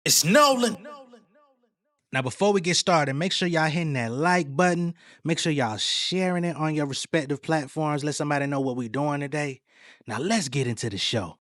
It's Nolan. Now, before we get started, make sure y'all hitting that like button. Make sure y'all sharing it on your respective platforms. Let somebody know what we're doing today. Now, let's get into the show.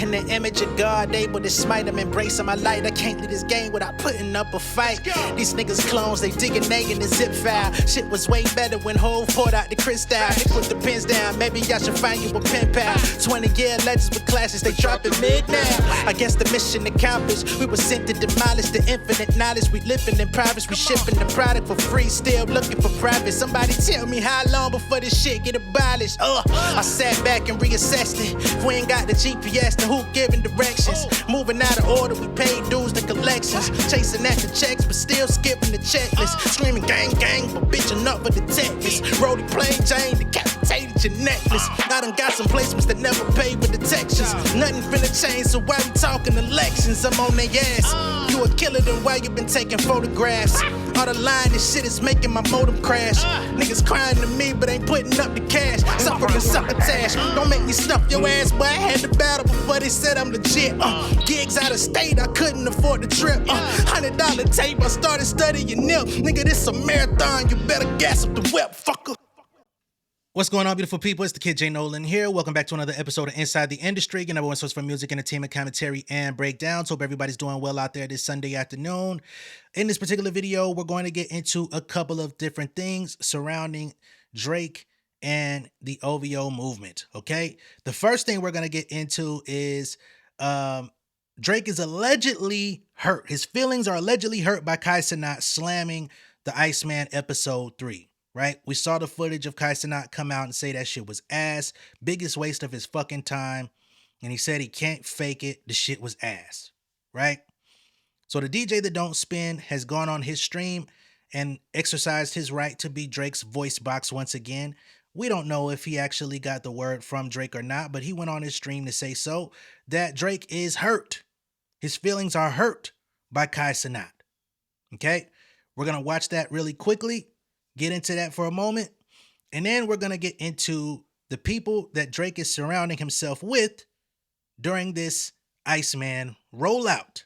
In the image of God, able to smite him, embracing my light. I can't leave this game without putting up a fight. These niggas clones, they digging in the zip file. Shit was way better when Hov poured out the crystal. They put the pins down, maybe I should find you a pen pal. 20-year legends with classes, they dropping mid now. I guess the mission accomplished. We were sent to demolish the infinite knowledge. We living in privates, we shipping the product for free, still looking for profit. Somebody tell me how long before this shit get abolished. I sat back and reassessed it. If we ain't got the GPS, then who giving directions? Moving out of order, we paid dues to collections. Chasing at the checks, but still skipping the checklist. Screaming gang gang, but bitching up for the detectives. Rolling plain Jane, decapitated your necklace. I done got some placements that never paid with detections. Nothing finna change, so why we talking elections? I'm on their ass. You a killer, then why you been taking photographs? All the line, this shit is making my modem crash. Niggas crying to me, but ain't putting up the cash. Suffering succotash. Don't make me stuff your ass, boy. I had the battle before they said I'm legit. Gigs out of state, I couldn't afford the trip. $100 tape, I started studying nip. Nigga, this a marathon, you better gas up the whip, fucker. What's going on, beautiful people? It's the kid J Nolan here. Welcome back to another episode of Inside the Industry, your number one source for music, entertainment, commentary, and breakdowns. Hope everybody's doing well out there this Sunday afternoon. In this particular video, we're going to get into a couple of different things surrounding Drake and the OVO movement, okay? The first thing we're going to get into is Drake is allegedly hurt. His feelings are allegedly hurt by Cenat slamming the Iceman episode 3. Right? We saw the footage of Cenat come out and say that shit was ass. Biggest waste of his fucking time. And he said he can't fake it. The shit was ass. Right? So the DJ that don't spin has gone on his stream and exercised his right to be Drake's voice box once again. We don't know if he actually got the word from Drake or not, but he went on his stream to say so, that Drake is hurt. His feelings are hurt by Cenat. Okay? We're going to watch that really quickly. Get into that for a moment, and then we're going to get into the people that Drake is surrounding himself with during this Iceman rollout.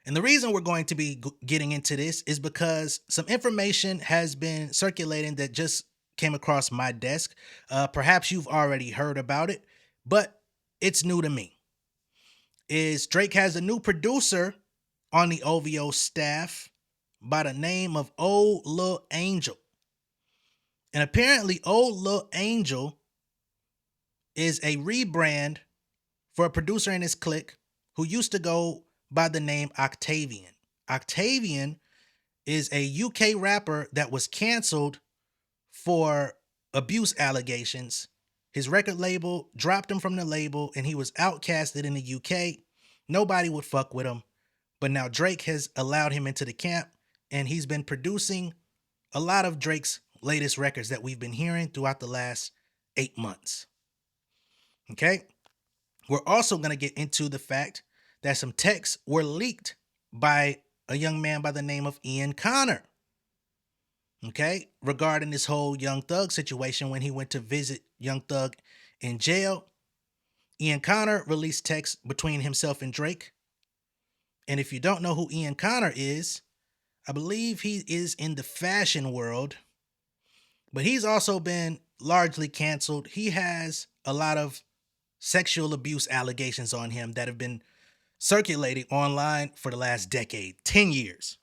And the reason we're going to be getting into this is because some information has been circulating that just came across my desk. Perhaps you've already heard about it, but it's new to me. Drake has a new producer on the OVO staff by the name of Old Lil Angel. And apparently Old Lil Angel is a rebrand for a producer in his clique who used to go by the name Octavian. Octavian is a UK rapper that was canceled for abuse allegations. His record label dropped him from the label and he was outcasted in the UK. Nobody would fuck with him. But now Drake has allowed him into the camp, and he's been producing a lot of Drake's latest records that we've been hearing throughout the last 8 months. Okay? We're also going to get into the fact that some texts were leaked by a young man by the name of Ian Connor. Okay? Regarding this whole Young Thug situation when he went to visit Young Thug in jail. Ian Connor released texts between himself and Drake. And if you don't know who Ian Connor is, I believe he is in the fashion world, but he's also been largely canceled. He has a lot of sexual abuse allegations on him that have been circulating online for the last decade, 10 years.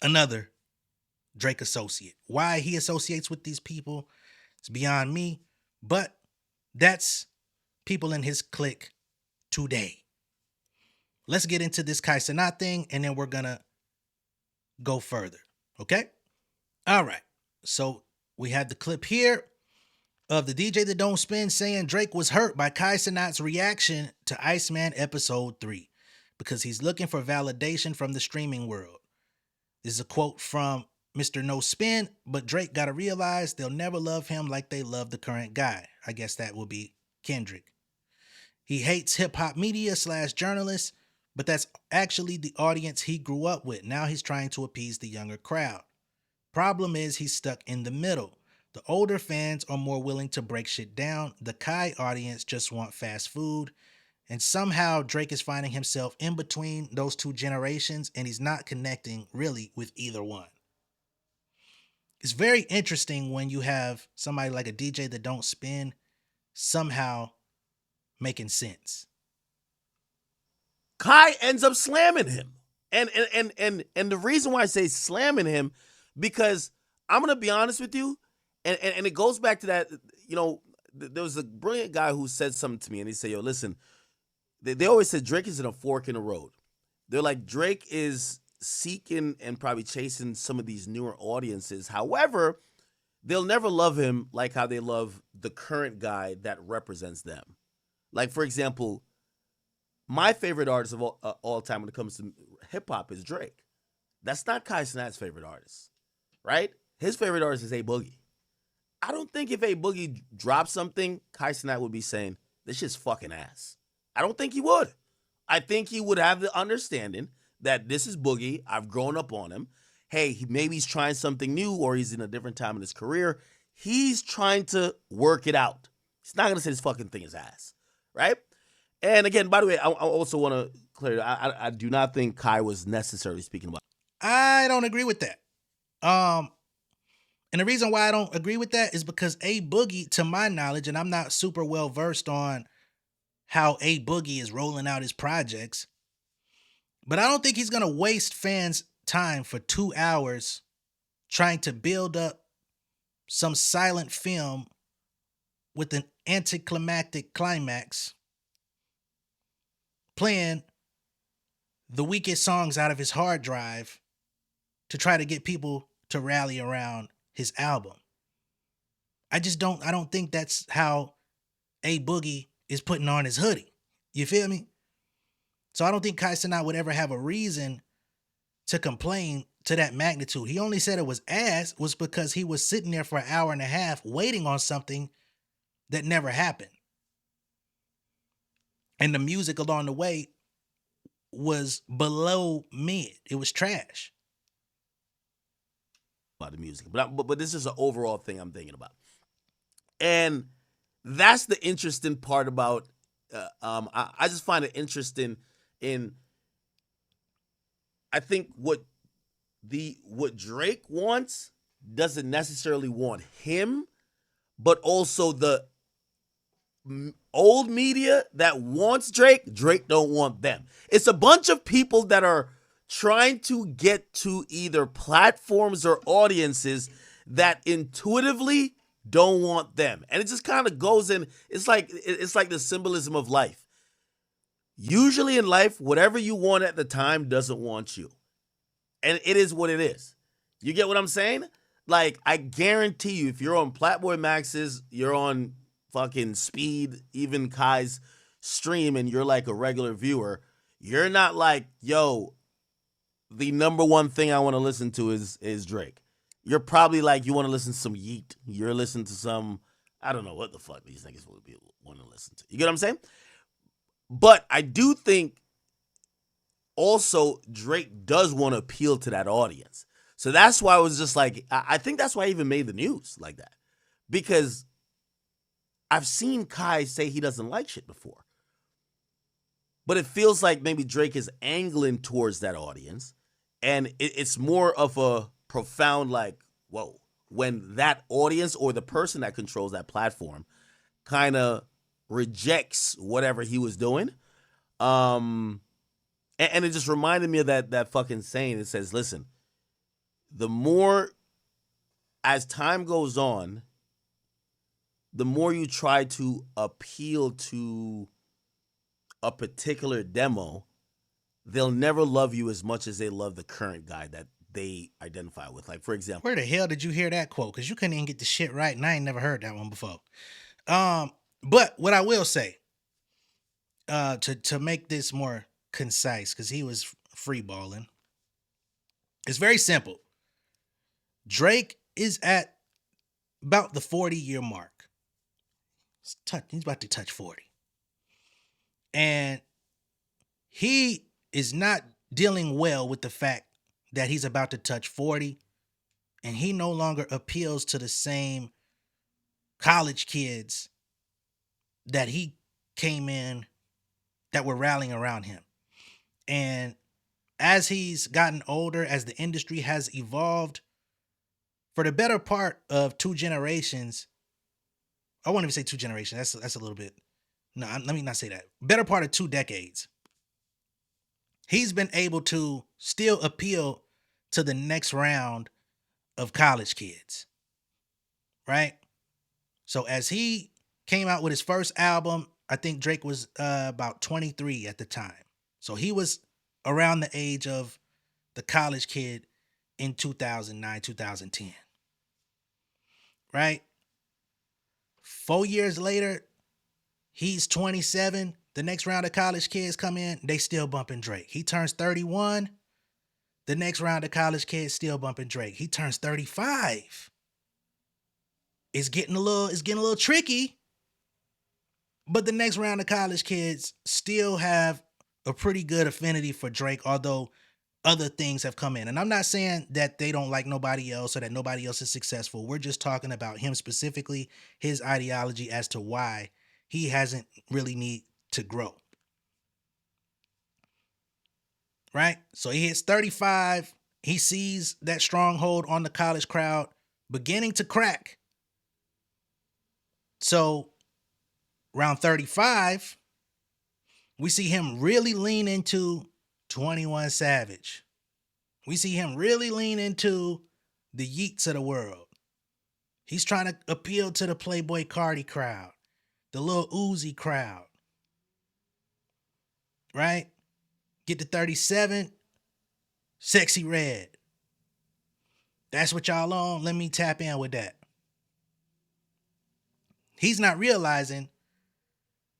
Another Drake associate. Why he associates with these people is beyond me, but that's people in his clique today. Let's get into this Cenat thing, and then we're going to go further, okay? All right, so we have the clip here of the DJ that don't spin saying Drake was hurt by Cenat's reaction to Iceman episode 3 because he's looking for validation from the streaming world. This is a quote from Mr. No Spin, but Drake got to realize they'll never love him like they love the current guy. I guess that will be Kendrick. He hates hip-hop media / journalists but that's actually the audience he grew up with. Now he's trying to appease the younger crowd. Problem is, he's stuck in the middle. The older fans are more willing to break shit down. The Kai audience just want fast food. And somehow Drake is finding himself in between those two generations, and he's not connecting really with either one. It's very interesting when you have somebody like a DJ that don't spin somehow making sense. Kai ends up slamming him. And the reason why I say slamming him, because I'm gonna be honest with you, and it goes back to that, there was a brilliant guy who said something to me, and he said, yo, listen, they always said Drake is in a fork in the road. They're like, Drake is seeking and probably chasing some of these newer audiences. However, they'll never love him like how they love the current guy that represents them. Like, for example, my favorite artist of all time when it comes to hip hop is Drake. That's not Kai Cenat's favorite artist, right? His favorite artist is A Boogie. I don't think if A Boogie dropped something, Kai Cenat would be saying, this shit's fucking ass. I don't think he would. I think he would have the understanding that this is Boogie. I've grown up on him. Hey, maybe he's trying something new, or he's in a different time in his career. He's trying to work it out. He's not going to say this fucking thing is ass, right? And again, by the way, I also want to clear, I do not think Kai was necessarily speaking about. I don't agree with that. And the reason why I don't agree with that is because A Boogie, to my knowledge, and I'm not super well versed on how A Boogie is rolling out his projects, but I don't think he's going to waste fans' time for 2 hours trying to build up some silent film with an anticlimactic climax, playing the weakest songs out of his hard drive to try to get people to rally around his album. I don't think that's how A Boogie is putting on his hoodie. You feel me? So I don't think Kai Cenat would ever have a reason to complain to that magnitude. He only said it was ass was because he was sitting there for an hour and a half waiting on something that never happened. And the music along the way was below mid. It was trash. About the music, but this is an overall thing I'm thinking about, and that's the interesting part about. I just find it interesting in. I think what Drake wants doesn't necessarily want him, but also the old media that wants Drake. Drake don't want them. It's a bunch of people that are trying to get to either platforms or audiences that intuitively don't want them. And it just kind of goes in, it's like the symbolism of life. Usually in life, whatever you want at the time doesn't want you. And it is what it is. You get what I'm saying? Like, I guarantee you, if you're on Platboy Max's, you're on fucking Speed, even Kai's stream, and you're like a regular viewer, you're not like, yo, the number one thing I want to listen to is Drake. You're probably like, you want to listen to some Yeet. You're listening to some, I don't know what the fuck these niggas would be want to listen to. You get what I'm saying? But I do think also Drake does want to appeal to that audience. So that's why I was just like, I think that's why I even made the news like that. Because I've seen Kai say he doesn't like shit before. But it feels like maybe Drake is angling towards that audience. And it's more of a profound, like, whoa, when that audience or the person that controls that platform kind of rejects whatever he was doing. And it just reminded me of that fucking saying. It says, listen, the more, as time goes on, the more you try to appeal to a particular demo, they'll never love you as much as they love the current guy that they identify with. Like, for example, Where the hell did you hear that quote? Because you couldn't even get the shit right, and I ain't never heard that one before. But what I will say, to make this more concise, because he was freeballing, it's very simple. Drake is at about the 40-year mark. He's about to touch 40. And he is not dealing well with the fact that he's about to touch 40 and he no longer appeals to the same college kids that he came in that were rallying around him. And as he's gotten older, as the industry has evolved, for the better part of 2 generations, I won't even say 2 generations. That's a little bit. No, let me not say that. Better part of 2 decades. He's been able to still appeal to the next round of college kids, right? So as he came out with his first album, I think Drake was about 23 at the time. So he was around the age of the college kid in 2009, 2010, right? 4 years later, he's 27. The next round of college kids come in, they still bumping Drake. He turns 31. The next round of college kids still bumping Drake. He turns 35. It's getting a little tricky. But the next round of college kids still have a pretty good affinity for Drake, although other things have come in. And I'm not saying that they don't like nobody else or that nobody else is successful. We're just talking about him specifically, his ideology as to why he hasn't really need to grow. Right? So he hits 35. He sees that stronghold on the college crowd beginning to crack. So around 35, we see him really lean into 21 Savage. We see him really lean into the Yeats of the world. He's trying to appeal to the Playboy Cardi crowd, the Lil Uzi crowd. Right? Get to 37, Sexy Red. That's what y'all on. Let me tap in with that. He's not realizing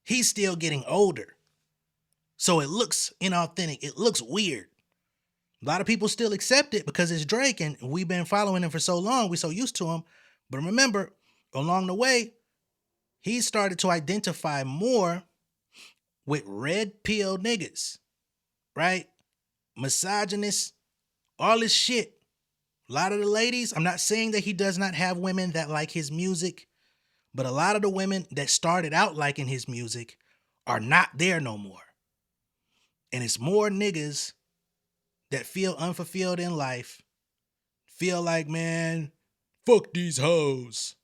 he's still getting older. So it looks inauthentic. It looks weird. A lot of people still accept it because it's Drake and we've been following him for so long. We're so used to him. But remember, along the way, he started to identify more with red pill niggas, right? Misogynist, all this shit. A lot of the ladies, I'm not saying that he does not have women that like his music, but a lot of the women that started out liking his music are not there no more. And it's more niggas that feel unfulfilled in life, feel like, man, fuck these hoes.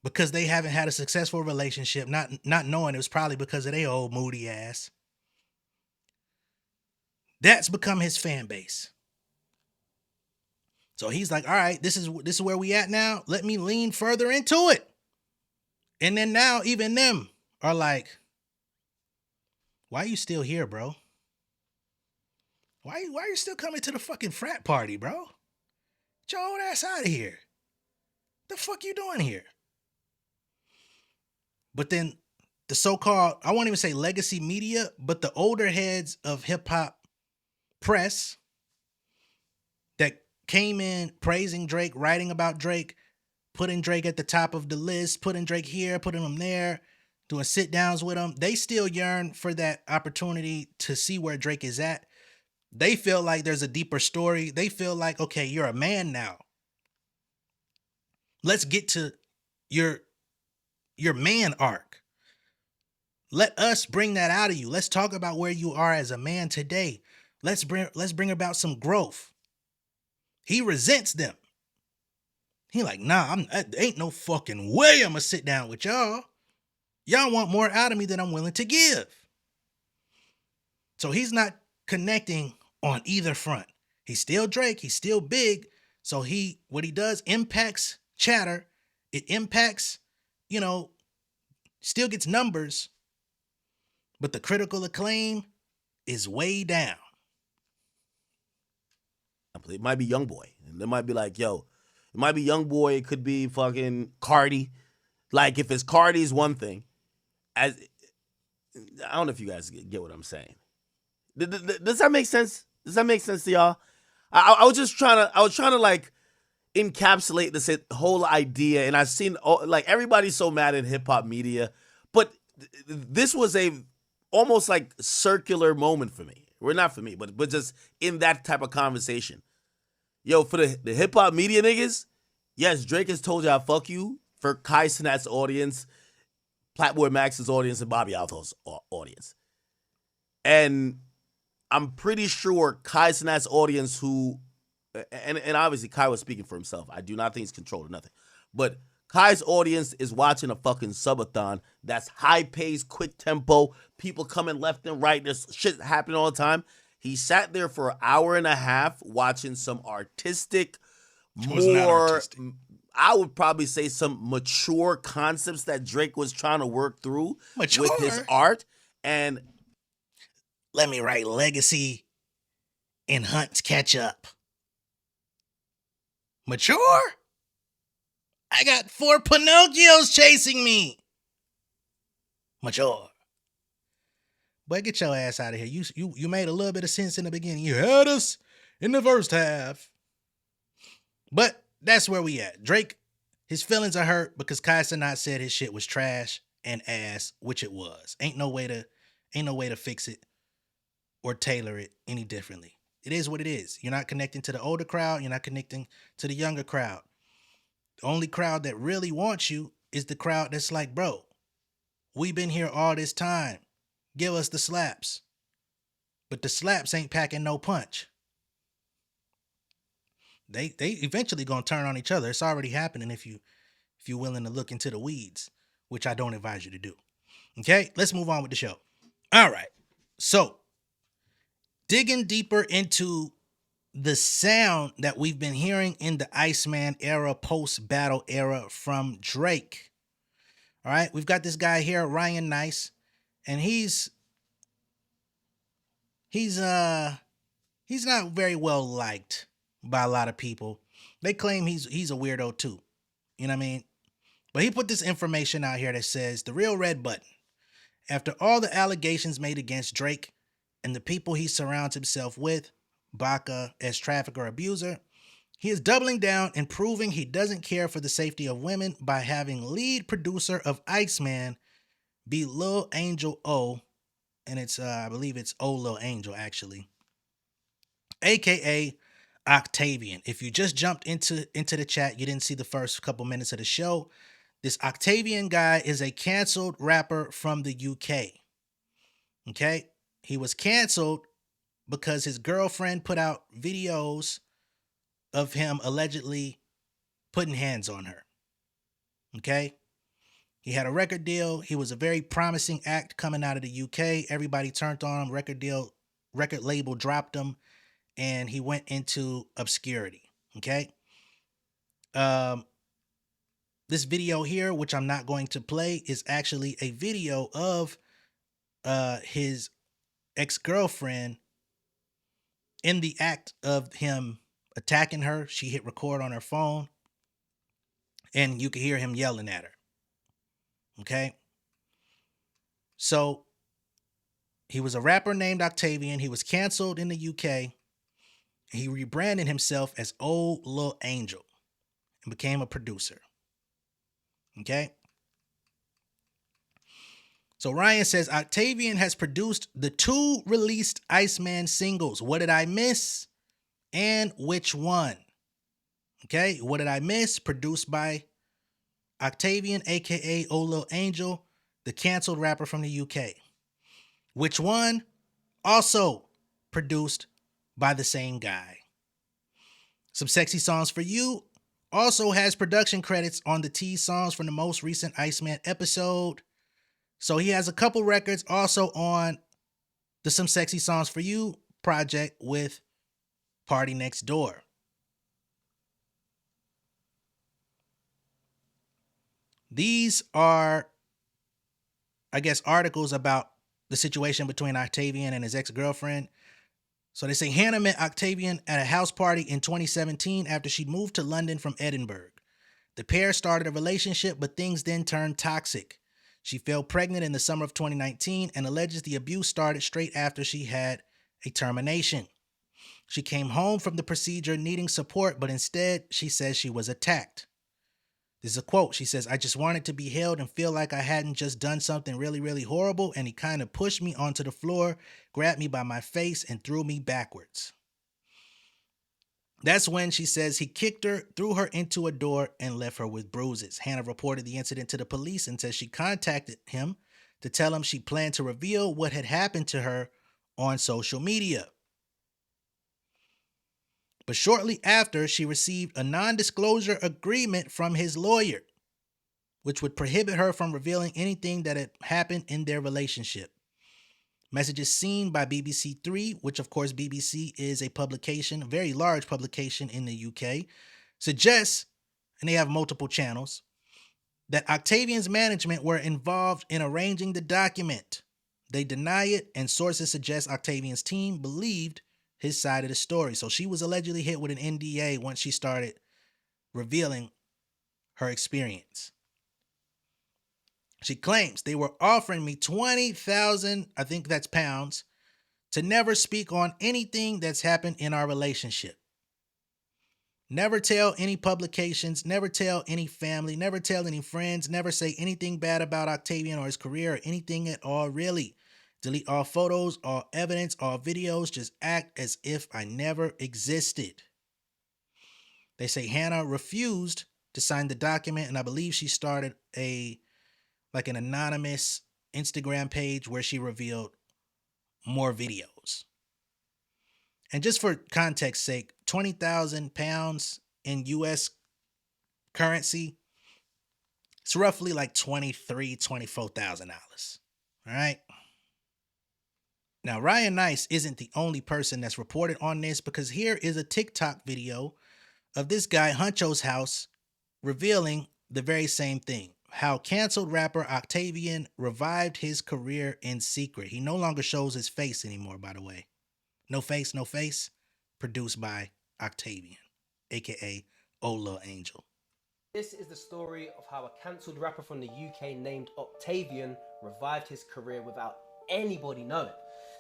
Because they haven't had a successful relationship, not knowing it was probably because of their old moody ass. That's become his fan base. So he's like, all right, this is where we at now. Let me lean further into it. And then now even them are like, why are you still here, bro? Why are you still coming to the fucking frat party, bro? Get your own ass out of here. The fuck you doing here? But then the so-called, I won't even say legacy media, but the older heads of hip-hop press that came in praising Drake, writing about Drake, putting Drake at the top of the list, putting Drake here, putting him there, doing sit-downs with him, they still yearn for that opportunity to see where Drake is at. They feel like there's a deeper story. They feel like, okay, you're a man now. Let's get to your man arc. Let us bring that out of you. Let's talk about where you are as a man today. Let's bring about some growth. He resents them. He like, nah, ain't no fucking way I'm gonna sit down with y'all. Y'all want more out of me than I'm willing to give. So he's not connecting on either front. He's still Drake. He's still big. So what he does impacts chatter. It impacts, still gets numbers, but the critical acclaim is way down. It might be Young Boy. And they might be like, yo, it might be Young Boy. It could be fucking Cardi. Like, if it's Cardi is one thing. I don't know if you guys get what I'm saying. Does that make sense? Does that make sense to y'all? I was just trying to like encapsulate this whole idea, and I've seen like everybody's so mad at hip hop media, but this was a almost like circular moment for me, We're not for me, but just in that type of conversation. Yo, for the hip hop media niggas, yes, Drake has told y'all fuck you. For Kai Cenat's audience, Platform Max's audience, and Bobby Alto's audience. And I'm pretty sure Kai Cenat's audience and obviously Kai was speaking for himself. I do not think he's controlled or nothing. But Kai's audience is watching a fucking subathon that's high-paced, quick tempo, people coming left and right. There's shit happening all the time. He sat there for an hour and a half watching some artistic, I would probably say some mature concepts that Drake was trying to work through with his art. And let me write Legacy and Hunt's catch up. Mature? I got 4 Pinocchios chasing me. Mature. Boy, get your ass out of here. You made a little bit of sense in the beginning. You had us in the first half. But that's where we at. Drake, his feelings are hurt because Kai Cenat said his shit was trash and ass, which it was. Ain't no way to fix it or tailor it any differently. It is what it is. You're not connecting to the older crowd. You're not connecting to the younger crowd. The only crowd that really wants you is the crowd that's like, bro, we've been here all this time. Give us the slaps. But the slaps ain't packing no punch. They eventually gonna turn on each other. It's already happening if you're willing to look into the weeds, which I don't advise you to do. Okay, let's move on with the show. All right, so digging deeper into the sound that we've been hearing in the Iceman era, post-battle era from Drake. All right, we've got this guy here, Ryan Nice, and he's not very well liked by a lot of people. They claim he's a weirdo too. You know what I mean? But he put this information out here that says the real red button. After all the allegations made against Drake and the people he surrounds himself with, Baca as trafficker abuser, he is doubling down and proving he doesn't care for the safety of women by having lead producer of Iceman be Lil Angel O, and it's I believe it's O Lil Angel actually, aka Octavian. If you just jumped into the chat, you didn't see the first couple minutes of the show. This Octavian guy is a canceled rapper from the UK. Okay, he was canceled because his girlfriend put out videos of him allegedly putting hands on her. Okay? He had a record deal. He was a very promising act coming out of the UK. Everybody turned on him. Record label dropped him, and he went into obscurity. Okay? This video here, which I'm not going to play, is actually a video of his ex-girlfriend in the act of him attacking her. She hit record on her phone, and you could hear him yelling at her. Okay? So, he was a rapper named Octavian. He was canceled in the UK. He rebranded himself as Old Lil Angel and became a producer. Okay? So Ryan says, Octavian has produced the 2 released Iceman singles. What did I miss? And which one? Okay, What Did I Miss? Produced by Octavian, aka O Lil Angel, the canceled rapper from the UK. Which one? Also produced by the same guy. Some Sexy Songs for You also has production credits on the T songs from the most recent Iceman episode. So he has a couple records also on the Some Sexy Songs for You project with Party Next Door. These are, I guess, articles about the situation between Octavian and his ex-girlfriend. So they say Hannah met Octavian at a house party in 2017 after she moved to London from Edinburgh. The pair started a relationship, but things then turned toxic. She fell pregnant in the summer of 2019 and alleges the abuse started straight after she had a termination. She came home from the procedure needing support, but instead she says she was attacked. This is a quote. She says, "I just wanted to be held and feel like I hadn't just done something really, really horrible. And he kind of pushed me onto the floor, grabbed me by my face, and threw me backwards." That's when she says he kicked her, threw her into a door, and left her with bruises. Hannah reported the incident to the police and says she contacted him to tell him she planned to reveal what had happened to her on social media. But shortly after, she received a non-disclosure agreement from his lawyer, which would prohibit her from revealing anything that had happened in their relationship. Messages seen by BBC Three, which of course BBC is a publication, a very large publication in the UK, suggests, and they have multiple channels, that Octavian's management were involved in arranging the document. They deny it, and sources suggest Octavian's team believed his side of the story. So she was allegedly hit with an NDA once she started revealing her experience. She claims they were offering me 20,000, I think that's pounds, to never speak on anything that's happened in our relationship. Never tell any publications, never tell any family, never tell any friends, never say anything bad about Octavian or his career or anything at all, really. Delete all photos, all evidence, all videos, just act as if I never existed. They say Hannah refused to sign the document, and I believe she started an anonymous Instagram page where she revealed more videos. And just for context sake, 20,000 pounds in US currency, it's roughly like $23,000, $24,000. All right. Now, Ryan Nice isn't the only person that's reported on this, because here is a TikTok video of this guy, Huncho's house, revealing the very same thing. How canceled rapper Octavian revived his career in secret. He no longer shows his face anymore, by the way. No Face, No Face, produced by Octavian, aka Ola Angel. This is the story of how a cancelled rapper from the UK named Octavian revived his career without anybody knowing.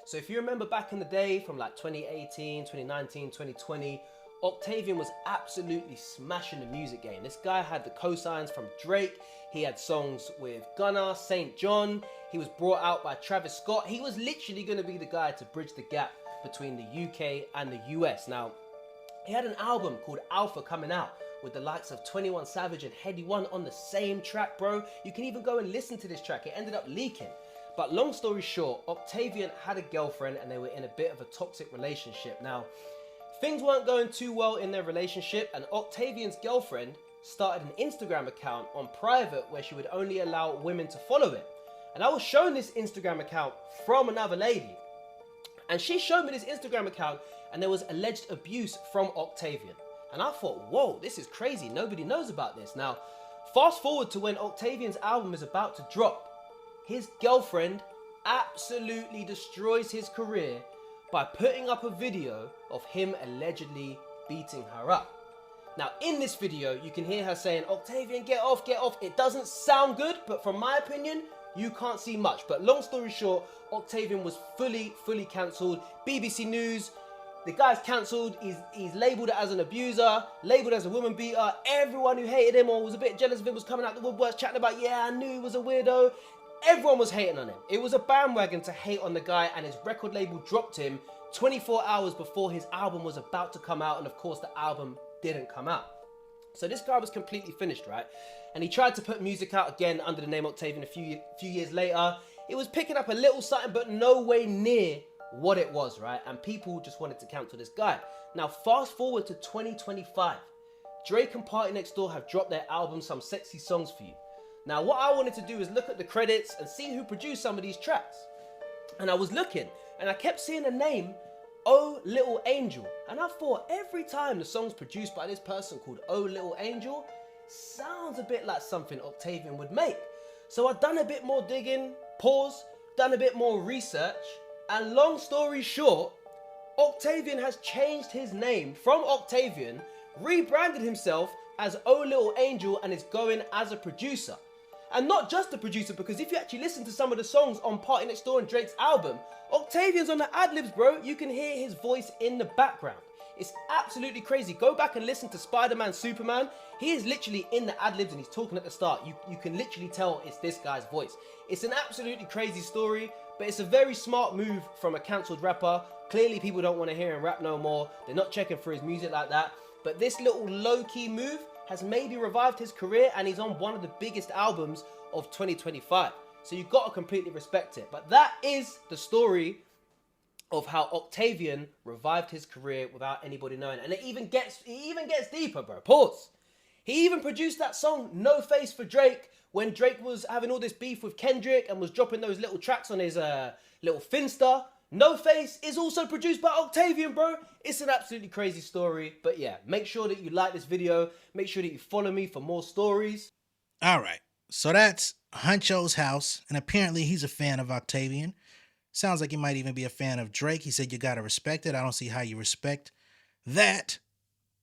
So if you remember back in the day from like 2018, 2019, 2020, Octavian was absolutely smashing the music game. This guy had the cosigns from Drake. He had songs with Gunna, St. John. He was brought out by Travis Scott. He was literally going to be the guy to bridge the gap between the UK and the US. Now, he had an album called Alpha coming out with the likes of 21 Savage and Heady One on the same track, bro. You can even go and listen to this track. It ended up leaking. But long story short, Octavian had a girlfriend and they were in a bit of a toxic relationship. Now, things weren't going too well in their relationship, and Octavian's girlfriend started an Instagram account on private where she would only allow women to follow it. And I was shown this Instagram account from another lady. And she showed me this Instagram account and there was alleged abuse from Octavian. And I thought, whoa, this is crazy. Nobody knows about this. Now, fast forward to when Octavian's album is about to drop. His girlfriend absolutely destroys his career by putting up a video of him allegedly beating her up. Now, in this video, you can hear her saying, "Octavian, get off, get off." It doesn't sound good, but from my opinion, you can't see much. But long story short, Octavian was fully cancelled. BBC News, the guy's cancelled. He's labelled as an abuser, labelled as a woman beater. Everyone who hated him or was a bit jealous of him was coming out the woodworks chatting about, yeah, I knew he was a weirdo. Everyone was hating on him. It was a bandwagon to hate on the guy, and his record label dropped him 24 hours before his album was about to come out, and of course the album didn't come out. So this guy was completely finished, right? And he tried to put music out again under the name Octavian a few years later. It was picking up a little something, but no way near what it was, right? And people just wanted to cancel this guy. Now, fast forward to 2025. Drake and Party Next Door have dropped their album, Some Sexy Songs For You. Now, what I wanted to do is look at the credits and see who produced some of these tracks. And I was looking, and I kept seeing the name, Oh Little Angel. And I thought, every time the song's produced by this person called Oh Little Angel, sounds a bit like something Octavian would make. So I've done a bit more digging, done a bit more research, and long story short, Octavian has changed his name from Octavian, rebranded himself as Oh Little Angel, and is going as a producer. And not just a producer, because if you actually listen to some of the songs on Party Next Door and Drake's album, Octavian's on the ad-libs, bro. You can hear his voice in the background. It's absolutely crazy. Go back and listen to Spider-Man, Superman. He is literally in the ad-libs and he's talking at the start. You can literally tell it's this guy's voice. It's an absolutely crazy story, but it's a very smart move from a cancelled rapper. Clearly people don't want to hear him rap no more. They're not checking for his music like that. But this little low-key move has maybe revived his career, and he's on one of the biggest albums of 2025. So you've got to completely respect it. But that is the story of how Octavian revived his career without anybody knowing. And it even gets deeper, bro. Pause. He even produced that song No Face for Drake when Drake was having all this beef with Kendrick and was dropping those little tracks on his little Finsta. No Face is also produced by Octavian, bro. It's an absolutely crazy story. But yeah, make sure that you like this video. Make sure that you follow me for more stories. All right. So that's Huncho's house. And apparently he's a fan of Octavian. Sounds like he might even be a fan of Drake. He said you got to respect it. I don't see how you respect that.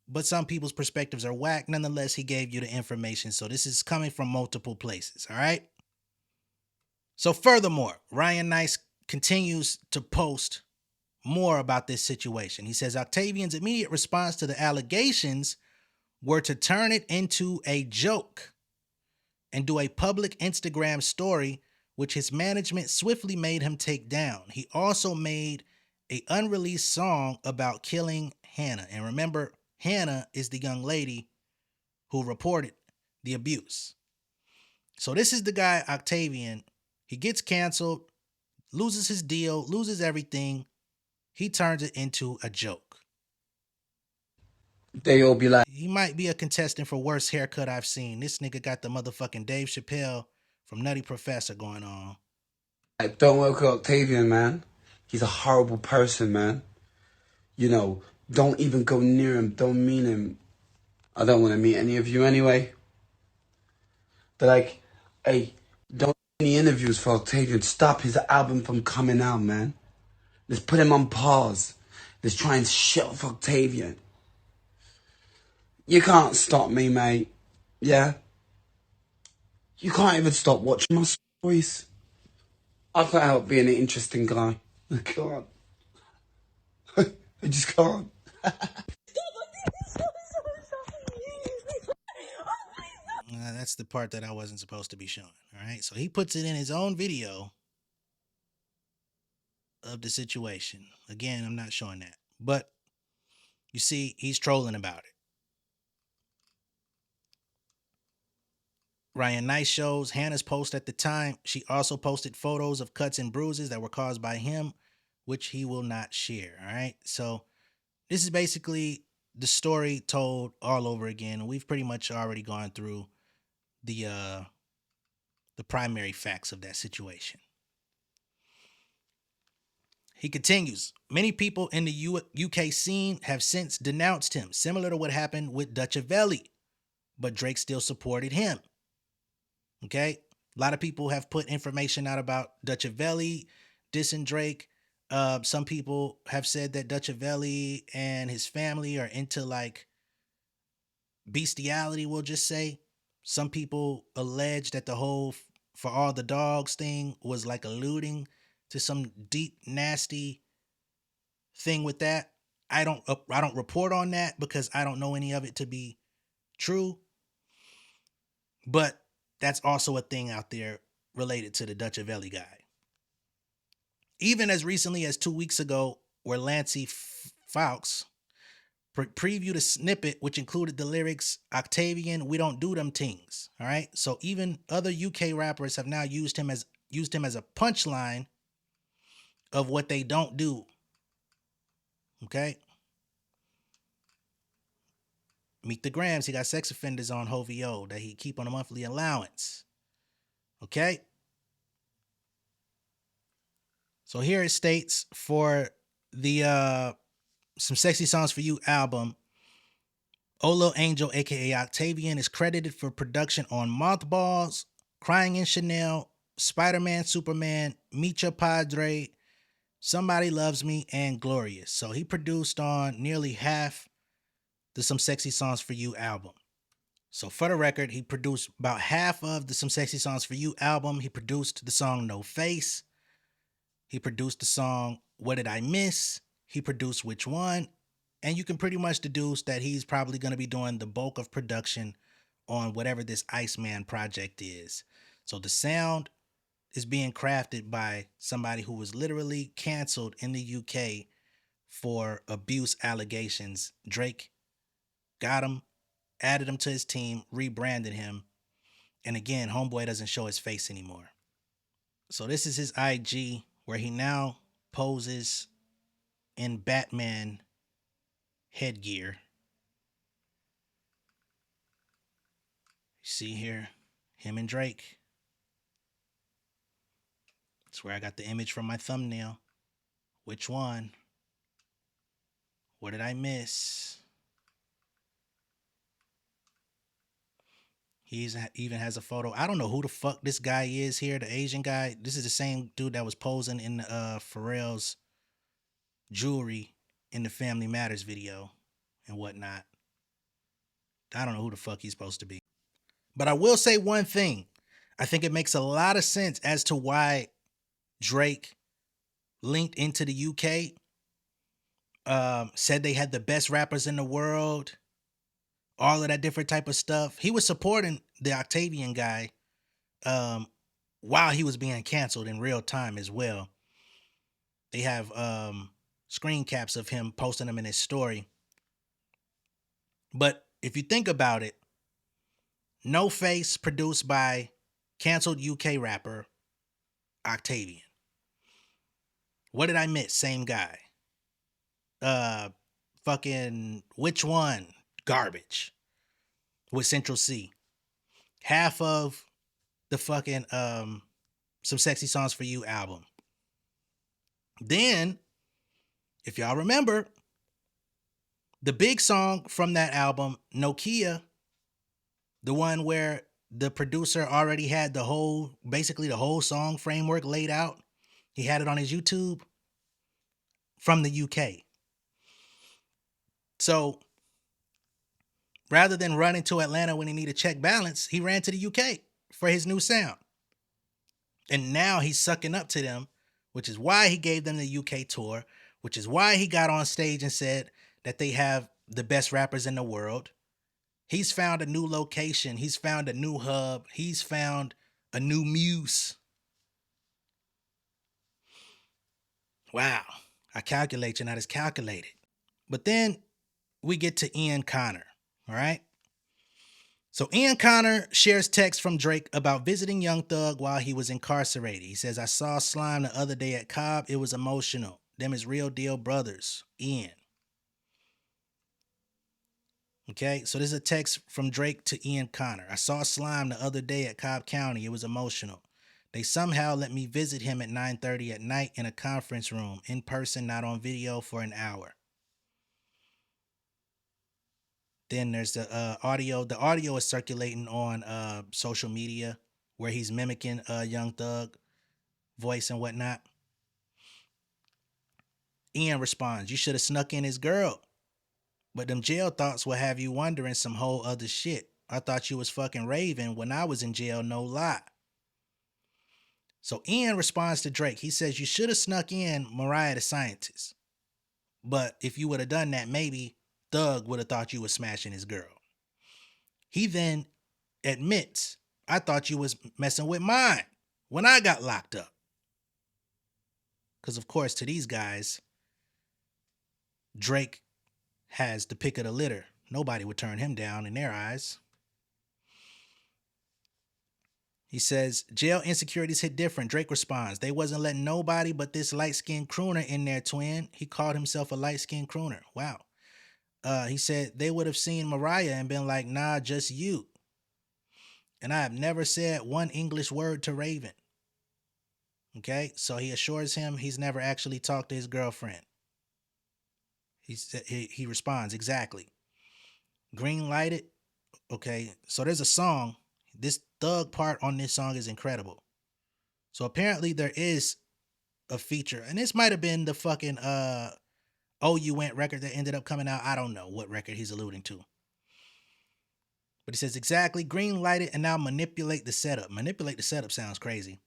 But some people's perspectives are whack. Nonetheless, he gave you the information. So this is coming from multiple places. All right. So furthermore, Ryan Nice continues to post more about this situation. He says Octavian's immediate response to the allegations were to turn it into a joke and do a public Instagram story, which his management swiftly made him take down. He also made an unreleased song about killing Hannah. And remember, Hannah is the young lady who reported the abuse. So this is the guy, Octavian. He gets canceled, loses his deal, loses everything. He turns it into a joke. They all be like, he might be a contestant for worst haircut I've seen. This nigga got the motherfucking Dave Chappelle from Nutty Professor going on. don't work with Octavian, man. He's a horrible person, man. You know, don't even go near him. Don't meet him. I don't want to meet any of you anyway. They're like, hey, don't do any interviews for Octavian. Stop his album from coming out, man. Let's put him on pause. Let's try and shelf Octavian. You can't stop me, mate. Yeah? You can't even stop watching my stories. I can't help being an interesting guy. I can't. I just can't. That's the part that I wasn't supposed to be showing. All right. So he puts it in his own video of the situation. Again, I'm not showing that. But you see, he's trolling about it. Ryan Nice shows Hannah's post at the time. She also posted photos of cuts and bruises that were caused by him, which he will not share. All right. So this is basically the story told all over again. We've pretty much already gone through the primary facts of that situation. He continues, many people in the UK scene have since denounced him, similar to what happened with Dutchavelli, but Drake still supported him. Okay? A lot of people have put information out about Dutchavelli dissing Drake. Some people have said that Dutchavelli and his family are into like bestiality, we'll just say. Some people allege that the whole For All the Dogs thing was like alluding to some deep, nasty thing with that. I don't report on that because I don't know any of it to be true. But that's also a thing out there related to the Dutchavelli guy. Even as recently as 2 weeks ago, where Lancey Fawkes previewed a snippet which included the lyrics, Octavian, we don't do them things. All right. So even other UK rappers have now used him as a punchline of what they don't do. Okay. Meet the Grams. He got sex offenders on Hovio that he keep on a monthly allowance. Okay. So here it states for the Some Sexy Songs for You album, Olo Angel, aka Octavian, is credited for production on Mothballs, Crying in Chanel, Spider-Man, Superman, Meet Your Padre, Somebody Loves Me, and Glorious. So he produced on nearly half the Some Sexy Songs for You album. So for the record, he produced about half of the Some Sexy Songs for You album. He produced the song No Face. He produced the song What Did I Miss? He produced Which One? And you can pretty much deduce that he's probably going to be doing the bulk of production on whatever this Iceman project is. So the sound is being crafted by somebody who was literally canceled in the UK for abuse allegations. Drake got him, added him to his team, rebranded him. And again, homeboy doesn't show his face anymore. So this is his IG where he now poses in Batman headgear. You see here, him and Drake. That's where I got the image from my thumbnail. Which one? What did I miss? He even has a photo. I don't know who the fuck this guy is here, the Asian guy. This is the same dude that was posing in Pharrell's jewelry in the Family Matters video and whatnot. I don't know who the fuck he's supposed to be. But I will say one thing. I think it makes a lot of sense as to why Drake linked into the UK, said they had the best rappers in the world, all of that different type of stuff. He was supporting the Octavian guy while he was being canceled in real time as well. They have screen caps of him posting them in his story. But if you think about it, No Face produced by canceled UK rapper Octavian. What did I miss? Same guy. Fucking Which One? Garbage. With Central C. Half of the fucking Some Sexy Songs for You album. Then, if y'all remember, the big song from that album, Nokia, the one where the producer already had basically the whole song framework laid out. He had it on his YouTube from the UK. So rather than running to Atlanta when he needed check balance, he ran to the UK for his new sound. And now he's sucking up to them, which is why he gave them the UK tour, which is why he got on stage and said that they have the best rappers in the world. He's found a new location. He's found a new hub. He's found a new muse. Wow. I calculate, you're not as calculated. But then we get to Ian Connor. All right. So Ian Connor shares text from Drake about visiting Young Thug while he was incarcerated. He says, I saw Slime the other day at Cobb. It was emotional. Them is real deal brothers. Ian. Okay, so this is a text from Drake to Ian Connor. I saw Slime the other day at Cobb County. It was emotional. They somehow let me visit him at 9:30 at night in a conference room, in person, not on video, for an hour. Then there's the audio. The audio is circulating on social media where he's mimicking Young Thug voice and whatnot. Ian responds, you should have snuck in his girl. But them jail thoughts will have you wondering some whole other shit. I thought you was fucking raving when I was in jail, no lie. So Ian responds to Drake. He says, you should have snuck in Mariah the Scientist. But if you would have done that, maybe Thug would have thought you was smashing his girl. He then admits, I thought you was messing with mine when I got locked up. Because, of course, to these guys, Drake has the pick of the litter. Nobody would turn him down in their eyes. He says, jail insecurities hit different. Drake responds, they wasn't letting nobody but this light-skinned crooner in there, twin. He called himself a light-skinned crooner. Wow. He said they would have seen Mariah and been like, nah, just you. And I have never said one English word to Raven. Okay, so he assures him he's never actually talked to his girlfriend. He responds, exactly. Green lighted. Okay, so there's a song. This Thug part on this song is incredible. So apparently there is a feature, and this might have been the fucking Oh You Went record that ended up coming out. I don't know what record he's alluding to. But he says, exactly, green lighted, and now manipulate the setup. Manipulate the setup sounds crazy.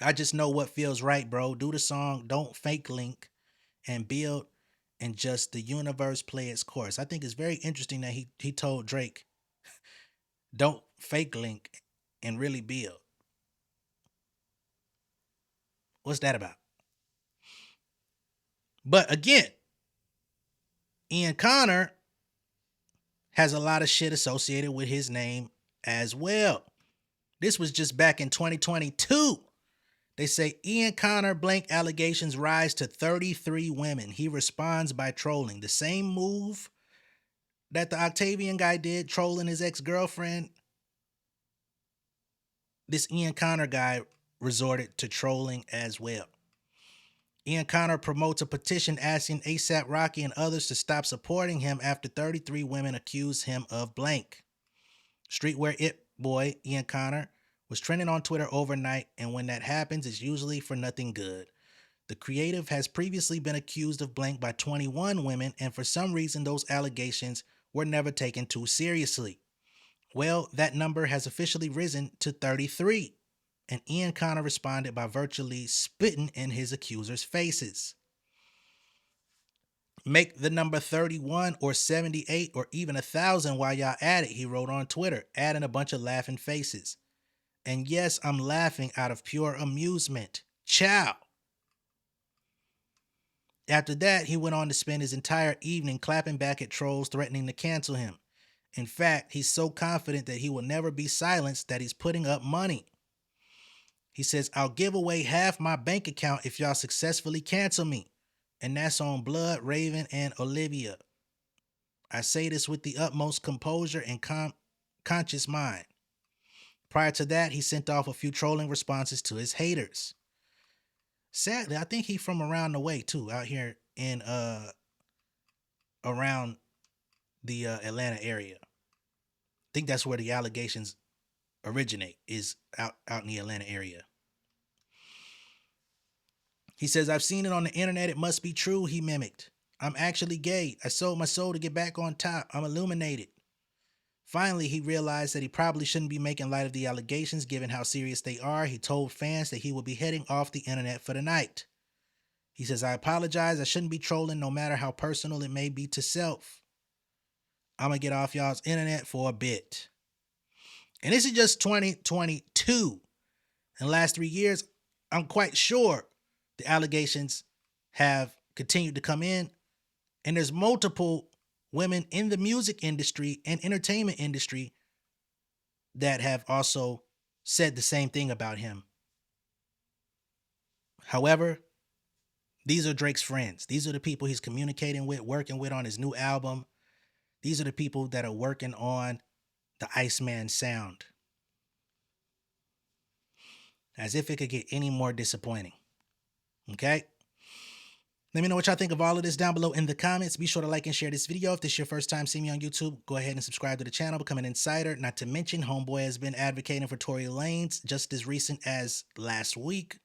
I just know what feels right, bro. Do the song, don't fake link, and build and just the universe play its course. I think it's very interesting that he told Drake, don't fake link and really build. What's that about? But again, Ian Connor has a lot of shit associated with his name as well. This was just back in 2022. They say Ian Connor blank allegations rise to 33 women. He responds by trolling. The same move that the Octavian guy did, trolling his ex-girlfriend. This Ian Connor guy resorted to trolling as well. Ian Connor promotes a petition asking A$AP Rocky and others to stop supporting him after 33 women accuse him of blank. Streetwear it boy Ian Connor was trending on Twitter overnight, and when that happens, it's usually for nothing good. The creative has previously been accused of blank by 21 women, and for some reason, those allegations were never taken too seriously. Well, that number has officially risen to 33. And Ian Connor responded by virtually spitting in his accusers' faces. Make the number 31 or 78 or even 1,000 while y'all at it, he wrote on Twitter, adding a bunch of laughing faces. And yes, I'm laughing out of pure amusement. Ciao. After that, he went on to spend his entire evening clapping back at trolls threatening to cancel him. In fact, he's so confident that he will never be silenced that he's putting up money. He says, I'll give away half my bank account if y'all successfully cancel me. And that's on Blood, Raven, and Olivia. I say this with the utmost composure and conscious mind. Prior to that, he sent off a few trolling responses to his haters. Sadly, I think he's from around the way too, out here in around the Atlanta area. I think that's where the allegations originate, is out in the Atlanta area. He says, I've seen it on the internet. It must be true, he mimicked. I'm actually gay. I sold my soul to get back on top. I'm illuminated. Finally, he realized that he probably shouldn't be making light of the allegations given how serious they are. He told fans that he will be heading off the internet for the night. He says, I apologize. I shouldn't be trolling no matter how personal it may be to self. I'm going to get off y'all's internet for a bit. And this is just 2022. In the last 3 years, I'm quite sure the allegations have continued to come in. And there's multiple women in the music industry and entertainment industry that have also said the same thing about him. However, these are Drake's friends. These are the people he's communicating with, working with on his new album. These are the people that are working on the Iceman sound. As if it could get any more disappointing. Okay? Let me know what y'all think of all of this down below in the comments. Be sure to like and share this video. If this is your first time seeing me on YouTube, go ahead and subscribe to the channel, become an insider. Not to mention, Homeboy has been advocating for Tory Lanez just as recent as last week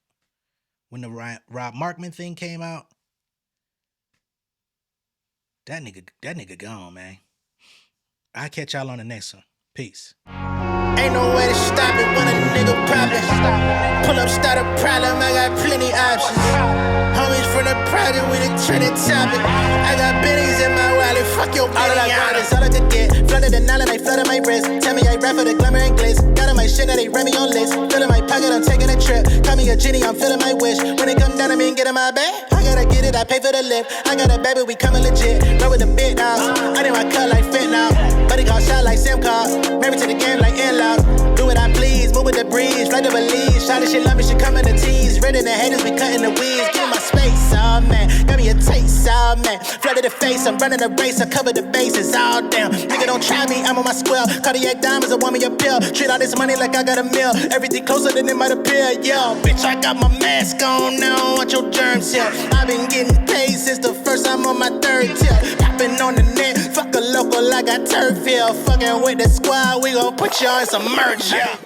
when the Rob Markman thing came out. That nigga gone, man. I'll catch y'all on the next one. Peace. Ain't no way to stop it when a nigga poppin'. Pull up, start a problem, I got plenty options. Homies from the project, we the trending topic. I got bennies in my wallet, fuck your all I got is all I could get. Flooded the nine and they flooded my wrist. Tell me I rap for the glamour and glitz. Got on my shit, now they ran me on list. Filling my pocket, I'm taking a trip. Call me a genie, I'm filling my wish. When it come down to me and get in my bag, I gotta get it, I pay for the lift. I got a baby, we coming legit. Roll with the big dogs. I need my cut like fit now. Buddy gon' shot like Sim car. Married to the game like in-law. Do what I please, move with the breeze, right to believe. Shawty shit love me, she coming to tease. Ready the haters, we cutting the weeds. Give me my space, oh man. Got me a taste, oh man. Flooded the face, I'm running the race, I cover the bases, all down. Nigga don't try me, I'm on my square. Cardiac diamonds, I want me a pill. Treat all this money like I got a meal. Everything closer than it might appear, yo. Bitch, I got my mask on now, watch your germs here. I've been getting paid since the first time on my third tip. Popping on the net, fuck a local, I got turf here. Fucking with the squad, we gon' put y'all in some merch, yeah.